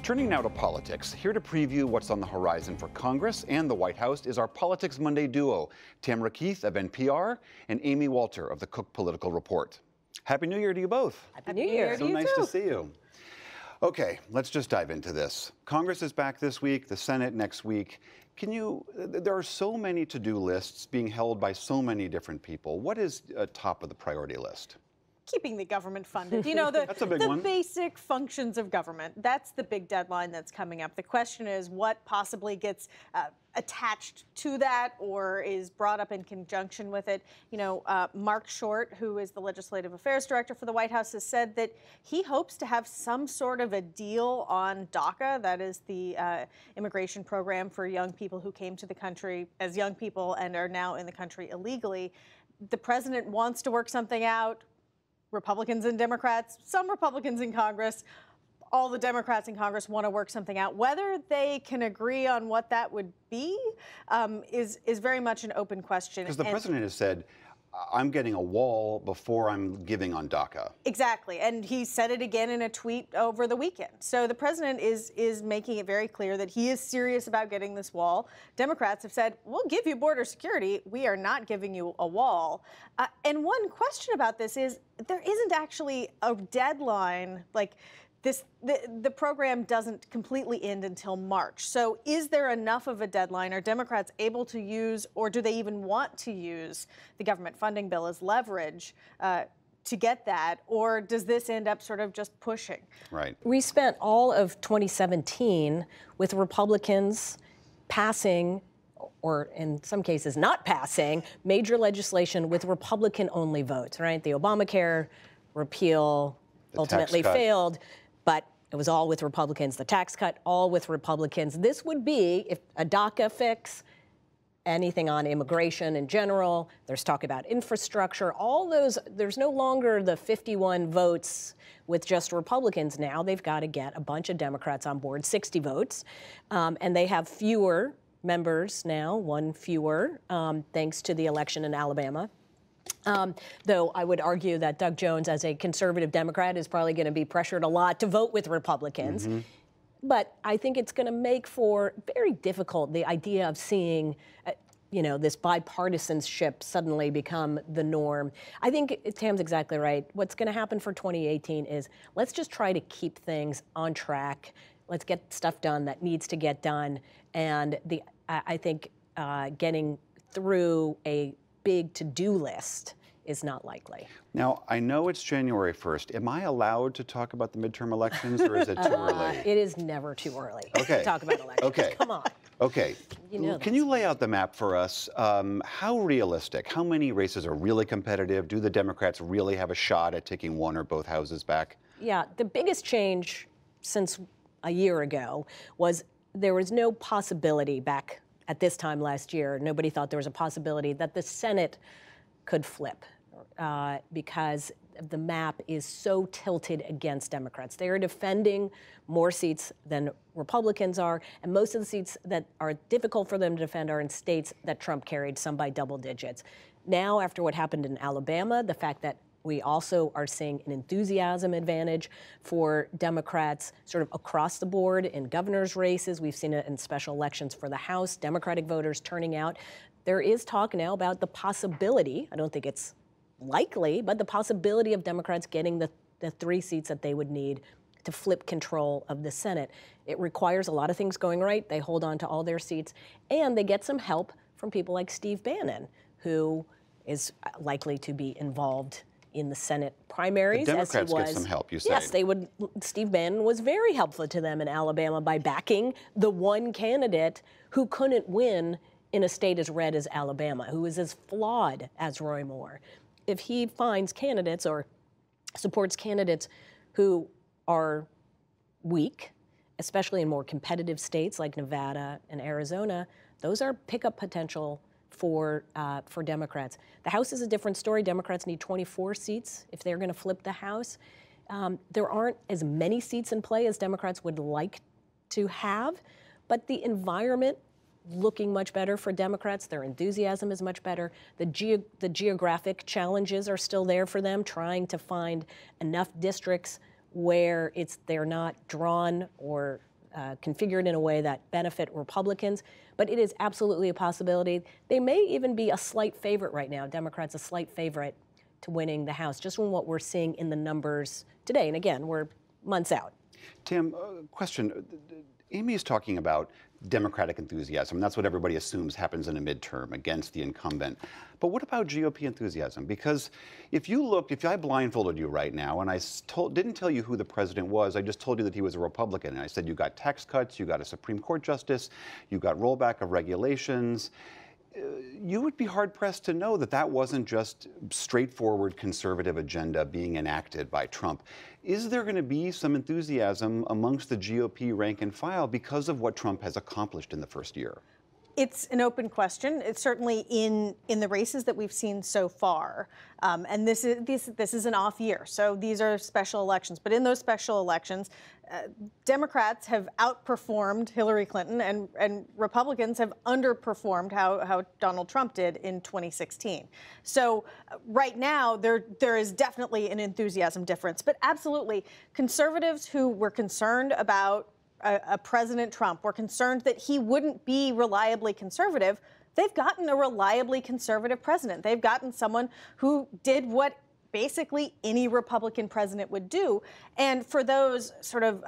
Turning now to politics, here to preview what's on the horizon for Congress and the White House is our Politics Monday duo, Tamara Keith of NPR and Amy Walter of the Cook Political Report. Happy New Year to you both. Happy New Year So nice to see you. Okay, let's just dive into this. Congress is back this week, the Senate next week. There are so many to-do lists being held by so many different people. What is top of the priority list? Keeping the government funded. You know, That's a big one. Basic functions of government. That's the big deadline that's coming up. The question is what possibly gets attached to that or is brought up in conjunction with it. You know, Mark Short, who is the Legislative Affairs Director for the White House, has said that he hopes to have some sort of a deal on DACA, that is the immigration program for young people who came to the country as young people and are now in the country illegally. The president wants to work something out. Republicans and Democrats, some Republicans in Congress, all the Democrats in Congress want to work something out. Whether they can agree on what that would be is very much an open question. Because the president has said, I'm getting a wall before I'm giving on DACA. Exactly, and he said it again in a tweet over the weekend. So the president is making it very clear that he is serious about getting this wall. Democrats have said, we'll give you border security. We are not giving you a wall. And one question about this is there isn't actually a deadline like this. The program doesn't completely end until March. So is there enough of a deadline? Are Democrats able to use, or do they even want to use the government funding bill as leverage to get that? Or does this end up sort of just pushing? Right. We spent all of 2017 with Republicans passing, or in some cases not passing, major legislation with Republican-only votes, right? The Obamacare repeal ultimately failed, but it was all with Republicans. The tax cut, all with Republicans. This would be, if a DACA fix, anything on immigration in general, there's talk about infrastructure, all those, there's no longer the 51 votes with just Republicans now. They've got to get a bunch of Democrats on board, 60 votes, and they have fewer members now, one fewer, thanks to the election in Alabama. Though I would argue that Doug Jones, as a conservative Democrat, is probably going to be pressured a lot to vote with Republicans. Mm-hmm. But I think it's going to make for very difficult the idea of seeing, you know, this bipartisanship suddenly become the norm. I think Tam's exactly right. What's going to happen for 2018 is let's just try to keep things on track. Let's get stuff done that needs to get done. And I think getting through a big to-do list is not likely. Now, I know it's January 1st. Am I allowed to talk about the midterm elections, or is it too early? It is never too early to talk about elections. Okay. Come on. Okay. You know Can you lay out the map for us? How realistic? How many races are really competitive? Do the Democrats really have a shot at taking one or both houses back? Yeah, the biggest change since a year ago was there was no possibility back at this time last year. Nobody thought there was a possibility that the Senate could flip because the map is so tilted against Democrats. They are defending more seats than Republicans are, and most of the seats that are difficult for them to defend are in states that Trump carried, some by double digits. Now, after what happened in Alabama, the fact that we also are seeing an enthusiasm advantage for Democrats sort of across the board in governor's races. We've seen it in special elections for the House, Democratic voters turning out. There is talk now about the possibility, I don't think it's likely, but the possibility of Democrats getting the 3 seats that they would need to flip control of the Senate. It requires a lot of things going right. They hold on to all their seats, and they get some help from people like Steve Bannon, who is likely to be involved in the Senate primaries. The Democrats as he was. get some help, you say? Yes, they would. Steve Bannon was very helpful to them in Alabama by backing the one candidate who couldn't win in a state as red as Alabama, who is as flawed as Roy Moore. If he finds candidates or supports candidates who are weak, especially in more competitive states like Nevada and Arizona, those are pickup potential for Democrats. The House is a different story. Democrats need 24 seats if they're going to flip the House. There aren't as many seats in play as Democrats would like to have, but the environment looking much better for Democrats. Their enthusiasm is much better. The geographic challenges are still there for them, trying to find enough districts where they're not drawn or configured in a way that benefit Republicans, but it is absolutely a possibility. They may even be a slight favorite right now. Democrats a slight favorite to winning the House, just from what we're seeing in the numbers today. And again, we're months out. Tim, question. Amy is talking about Democratic enthusiasm. That's what everybody assumes happens in a midterm against the incumbent. But what about GOP enthusiasm? Because if I blindfolded you right now and I didn't tell you who the president was, I just told you that he was a Republican. And I said you got tax cuts, you got a Supreme Court justice, you got rollback of regulations. You would be hard-pressed to know that that wasn't just straightforward conservative agenda being enacted by Trump. Is there going to be some enthusiasm amongst the GOP rank and file because of what Trump has accomplished in the first year? It's an open question. It's certainly in the races that we've seen so far, and this is an off year, so these are special elections. But in those special elections, Democrats have outperformed Hillary Clinton, and Republicans have underperformed how Donald Trump did in 2016. So right now, there is definitely an enthusiasm difference. But absolutely, conservatives who were concerned about a President Trump, were concerned that he wouldn't be reliably conservative, they've gotten a reliably conservative president. They've gotten someone who did what basically any Republican president would do. And for those sort of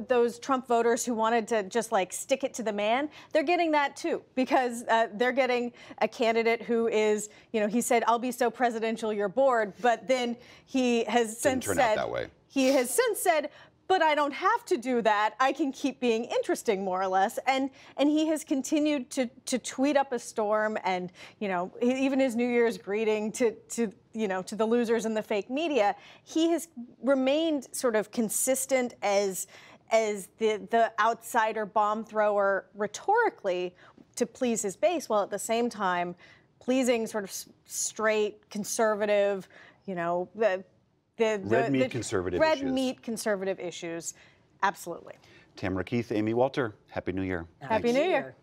those Trump voters who wanted to just like stick it to the man, they're getting that too, because they're getting a candidate who is, he said, "I'll be so presidential you're bored," but then he has since Didn't turn out that way. He has since said, "But I don't have to do that. I can keep being interesting, more or less." And he has continued to tweet up a storm, and even his New Year's greeting to the losers in the fake media. He has remained sort of consistent as the outsider bomb thrower rhetorically to please his base, while at the same time pleasing sort of straight conservative, the red meat conservative issues. Red meat conservative issues, absolutely. Tamara Keith, Amy Walter, Happy New Year. Happy New Year.